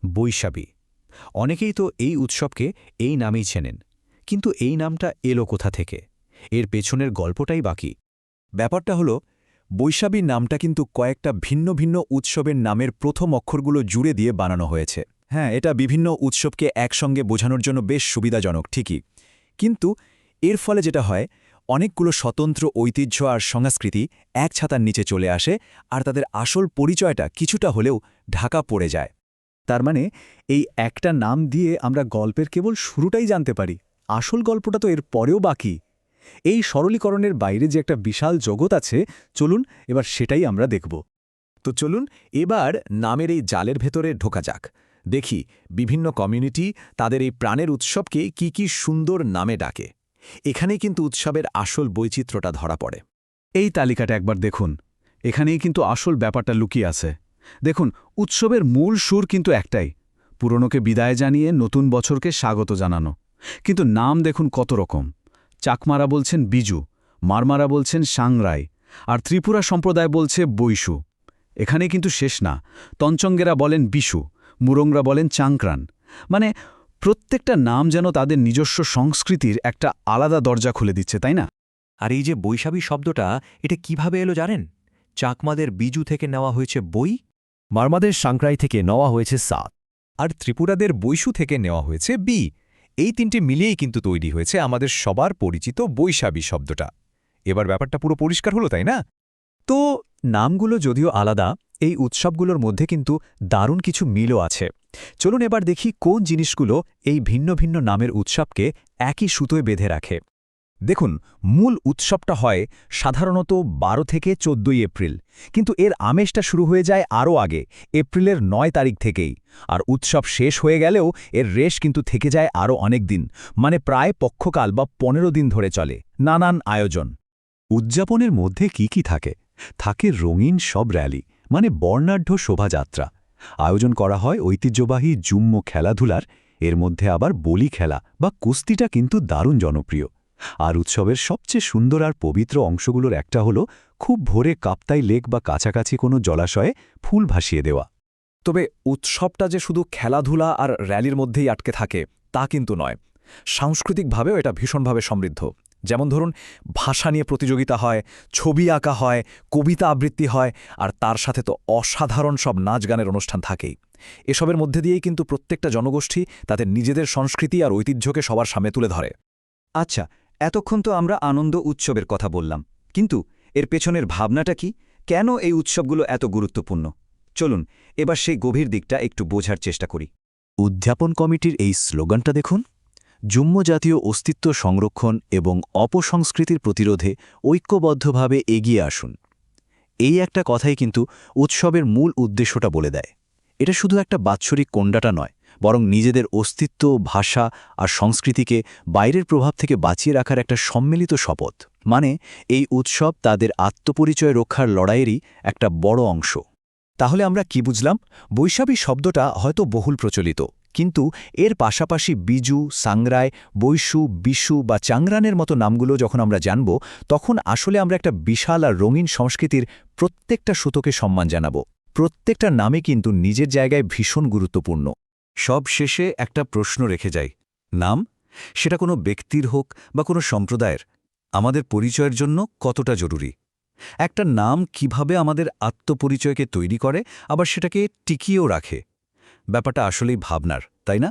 বৈশাখী। অনেকেই তো এই উৎসবকে এই নামেই চেনেন, কিন্তু এই নামটা এলো কোথা থেকে? এর পেছনের গল্পটাই বাকি। ব্যাপারটা হলো, বৈশাখী নামটা কিন্তু কয়েকটা ভিন্ন ভিন্ন উৎসবের নামের প্রথম অক্ষরগুলো জুড়ে দিয়ে বানানো হয়েছে। হ্যাঁ, এটা বিভিন্ন উৎসবকে একসঙ্গে বোঝানোর জন্য বেশ সুবিধাজনক, ঠিকই। কিন্তু এর ফলে যেটা হয়, অনেকগুলো স্বতন্ত্র ঐতিহ্য আর সংস্কৃতি এক ছাতার নিচে চলে আসে, আর তাদের আসল পরিচয়টা কিছুটা হলেও ঢাকা পড়ে যায়। তার মানে এই একটা নাম দিয়ে আমরা গল্পের কেবল শুরুটাই জানতে পারি, আসল গল্পটা তো এর পরেও বাকি। এই সরলীকরণের বাইরে যে একটা বিশাল জগৎ আছে, চলুন এবার সেটাই আমরা দেখব। তো চলুন এবার নামের এই জালের ভেতরে ঢোকা যাক। দেখি বিভিন্ন কমিউনিটি তাদের এই প্রাণের উৎসবকে কি কি সুন্দর নামে ডাকে। এখানেই কিন্তু উৎসবের আসল বৈচিত্র্যটা ধরা পড়ে। এই তালিকাটা একবার দেখুন, এখানেই কিন্তু আসল ব্যাপারটা লুকিয়ে আছে। দেখুন, উৎসবের মূল সুর কিন্তু একটাই, পুরনোকে বিদায় জানিয়ে নতুন বছরকে স্বাগত জানানো। কিন্তু নাম দেখুন কত রকম। চাকমারা বলছেন বিজু, মারমারা বলছেন সাংরাই, আর ত্রিপুরা সম্প্রদায় বলছে বৈশু। এখানে কিন্তু শেষ না, তঞ্চঙ্গেরা বলেন বিশু, মুরংরা বলেন চাংক্রান। মানে প্রত্যেকটা নাম যেন তাদের নিজস্ব সংস্কৃতির একটা আলাদা দরজা খুলে দিচ্ছে, তাই না? আর এই যে বৈশাখী শব্দটা, এটা কিভাবে এলো জানেন? চাকমাদের বিজু থেকে নেওয়া হয়েছে বই, মারমাদের সাংক্রাই থেকে নেওয়া হয়েছে সাত, আর ত্রিপুরাদের বৈশু থেকে নেওয়া হয়েছে বি। এই তিনটে মিলিয়েই কিন্তু তৈরি হয়েছে আমাদের সবার পরিচিত বৈশাখী শব্দটা। এবার ব্যাপারটা পুরো পরিষ্কার হলো, তাই না? তো নামগুলো যদিও আলাদা, এই উৎসবগুলোর মধ্যে কিন্তু দারুণ কিছু মিলও আছে। চলুন এবার দেখি কোন জিনিসগুলো এই ভিন্ন ভিন্ন নামের উৎসবকে একই সুতোয় বেঁধে রাখে। দেখুন, মূল উৎসবটা হয় সাধারণত 12 থেকে 14 এপ্রিল, কিন্তু এর আমেজটা শুরু হয়ে যায় আরও আগে, এপ্রিলের 9 তারিখ থেকেই। আর উৎসব শেষ হয়ে গেলেও এর রেশ কিন্তু থেকে যায় আরও অনেক দিন, মানে প্রায় পক্ষকাল বা 15 দিন ধরে চলে, নানান আয়োজন। উদযাপনের মধ্যে কি কি থাকে? থাকে রঙিন সব র্যালি, মানে বর্ণাঢ্য শোভাযাত্রা। আয়োজন করা হয় ঐতিহ্যবাহী যুম্ম খেলাধুলার, এর মধ্যে আবার বলি খেলা বা কুস্তিটা কিন্তু দারুণ জনপ্রিয়। আর উৎসবের সবচেয়ে সুন্দর আর পবিত্র অংশগুলোর একটা হলো খুব ভোরে কাপ্তাই লেক বা কাছাকাছি কোনো জলাশয়ে ফুল ভাসিয়ে দেওয়া। তবে উৎসবটা যে শুধু খেলাধুলা আর র্যালির মধ্যেই আটকে থাকে তা কিন্তু নয়, সাংস্কৃতিকভাবেও এটা ভীষণভাবে সমৃদ্ধ। যেমন ধরুন, ভাষা নিয়ে প্রতিযোগিতা হয়, ছবি আঁকা হয়, কবিতা আবৃত্তি হয়, আর তার সাথে তো অসাধারণ সব নাচ গানের অনুষ্ঠান থাকেই। এসবের মধ্যে দিয়েই কিন্তু প্রত্যেকটা জনগোষ্ঠী তাদের নিজেদের সংস্কৃতি আর ঐতিহ্যকে সবার সামনে তুলে ধরে। আচ্ছা, এতক্ষণ তো আমরা আনন্দ উৎসবের কথা বললাম, কিন্তু এর পেছনের ভাবনাটা কি? কেন এই উৎসবগুলো এত গুরুত্বপূর্ণ? চলুন এবার সেই গভীর দিকটা একটু বোঝার চেষ্টা করি। উদযাপন কমিটির এই স্লোগানটা দেখুন, যুম্ম জাতীয় অস্তিত্ব সংরক্ষণ এবং অপসংস্কৃতির প্রতিরোধে ঐক্যবদ্ধভাবে এগিয়ে আসুন। এই একটা কথাই কিন্তু উৎসবের মূল উদ্দেশ্যটা বলে দেয়। এটা শুধু একটা বাৎসরিক কোণ্ডাটা নয়, বরং নিজেদের অস্তিত্ব, ভাষা আর সংস্কৃতিকে বাইরের প্রভাব থেকে বাঁচিয়ে রাখার একটা সম্মিলিত শপথ। মানে এই উৎসব তাদের আত্মপরিচয় রক্ষার লড়াইয়েরই একটা বড় অংশ। তাহলে আমরা কি বুঝলাম? বৈশাখী শব্দটা হয়তো বহুল প্রচলিত, কিন্তু এর পাশাপাশি বিজু, সাংরাই, বৈশু, বিশু বা চাংরানের মতো নামগুলো যখন আমরা জানব, তখন আসলে আমরা একটা বিশাল আর রঙিন সংস্কৃতির প্রত্যেকটা সুতোকে সম্মান জানাব। প্রত্যেকটা নামে কিন্তু নিজের জায়গায় ভীষণ গুরুত্বপূর্ণ। সব শেষে একটা প্রশ্ন রেখে যাই, নাম, সেটা কোনো ব্যক্তির হোক বা কোনো সম্প্রদায়ের, আমাদের পরিচয়ের জন্য কতটা জরুরি? একটা নাম কিভাবে আমাদের আত্মপরিচয়কে তৈরি করে, আবার সেটাকে টিকিয়েও রাখে? ব্যাপারটা আসলেই ভাবনার, তাই না?